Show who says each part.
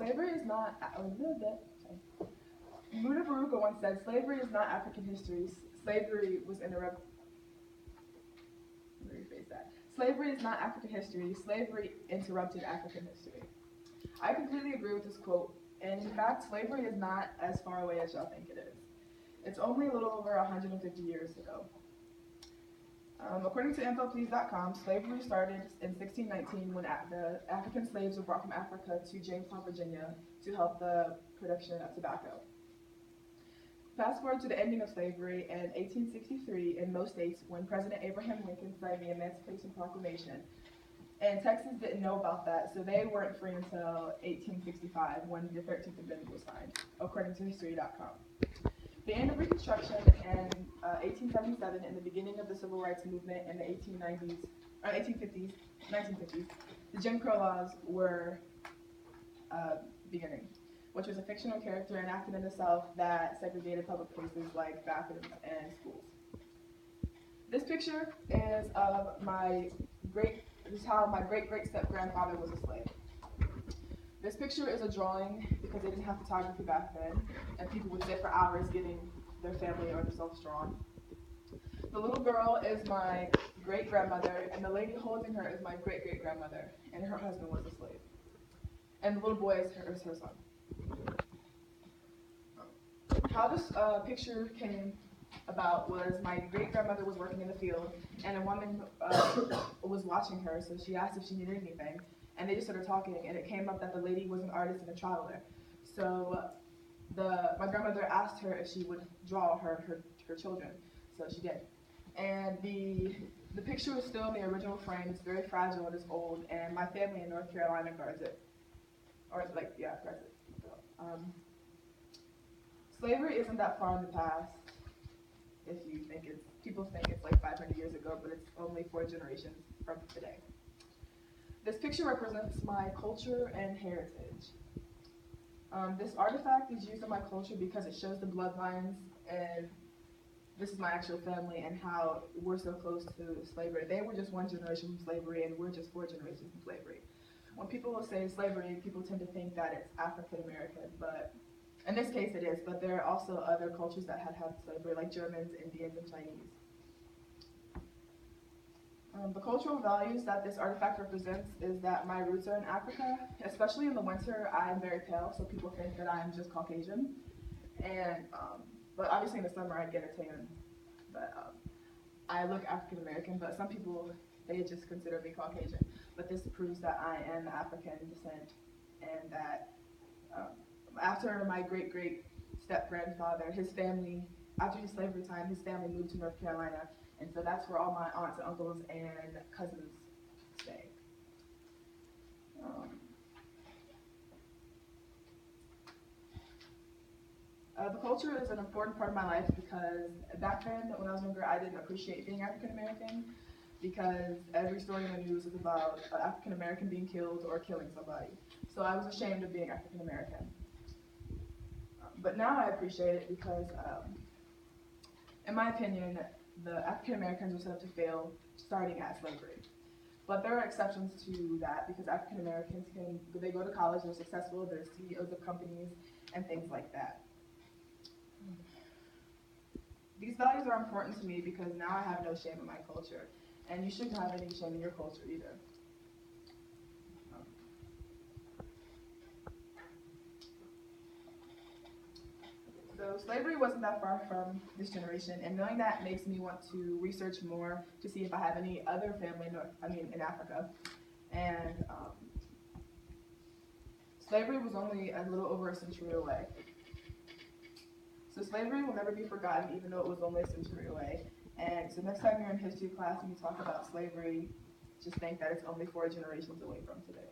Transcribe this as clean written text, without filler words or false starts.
Speaker 1: Slavery is not. Muda Baruka once said, "Slavery is not African history. Slavery was interrupted." Let me rephrase that. Slavery is not African history. Slavery interrupted African history. I completely agree with this quote, and in fact, slavery is not as far away as y'all think it is. It's only a little over 150 years ago. According to infoplease.com, slavery started in 1619 when the African slaves were brought from Africa to Jamestown, Virginia to help the production of tobacco. Fast forward to the ending of slavery in 1863 in most states when President Abraham Lincoln signed the Emancipation Proclamation. And Texans didn't know about that, so they weren't free until 1865 when the 13th Amendment was signed, according to history.com. The end of Reconstruction in 1877 and the beginning of the Civil Rights Movement in the 1950s, the Jim Crow laws were beginning, which was a fictional character enacted in the South that segregated public places like bathrooms and schools. This picture is of how my great-great step-grandfather was a slave. This picture is a drawing because they didn't have photography back then, and people would sit for hours getting their family or themselves drawn. The little girl is my great-grandmother, and the lady holding her is my great-great-grandmother, and her husband was a slave. And the little boy is her son. How this picture came about was my great-grandmother was working in the field, and a woman was watching her, so she asked if she needed anything. And they just started talking, and it came up that the lady was an artist and a traveler. So my grandmother asked her if she would draw her children, so she did. And the picture is still in the original frame. It's very fragile and it's old, and my family in North Carolina guards it. Guards it. Slavery isn't that far in the past. If you think people think it's like 500 years ago, but it's only 4 generations from today. This picture represents my culture and heritage. This artifact is used in my culture because it shows the bloodlines, and this is my actual family and how we're so close to slavery. They were just 1 generation from slavery, and we're just 4 generations from slavery. When people will say slavery, people tend to think that it's African American, but in this case it is, but there are also other cultures that had slavery, like Germans, Indians, and Chinese. The cultural values that this artifact represents is that my roots are in Africa. Especially in the winter, I'm very pale, so people think that I'm just Caucasian. And but obviously in the summer I get a tan. But I look African American, but some people, they just consider me Caucasian. But this proves that I am African descent, and that after my great-great step-grandfather, his family, after his slavery time, his family moved to North Carolina. And so that's where all my aunts and uncles and cousins stay. The culture is an important part of my life because back then, when I was younger, I didn't appreciate being African American because every story in the news is about an African American being killed or killing somebody. So I was ashamed of being African American. But now I appreciate it because, in my opinion, the African Americans were set up to fail starting at slavery. But there are exceptions to that because African Americans they go to college, they're successful, they're CEOs of companies, and things like that. These values are important to me because now I have no shame in my culture, and you shouldn't have any shame in your culture either. So slavery wasn't that far from this generation, and knowing that makes me want to research more to see if I have any other family in Africa. And slavery was only a little over a century away. So slavery will never be forgotten, even though it was only a century away. And so next time you're in history class and you talk about slavery, just think that it's only 4 generations away from today.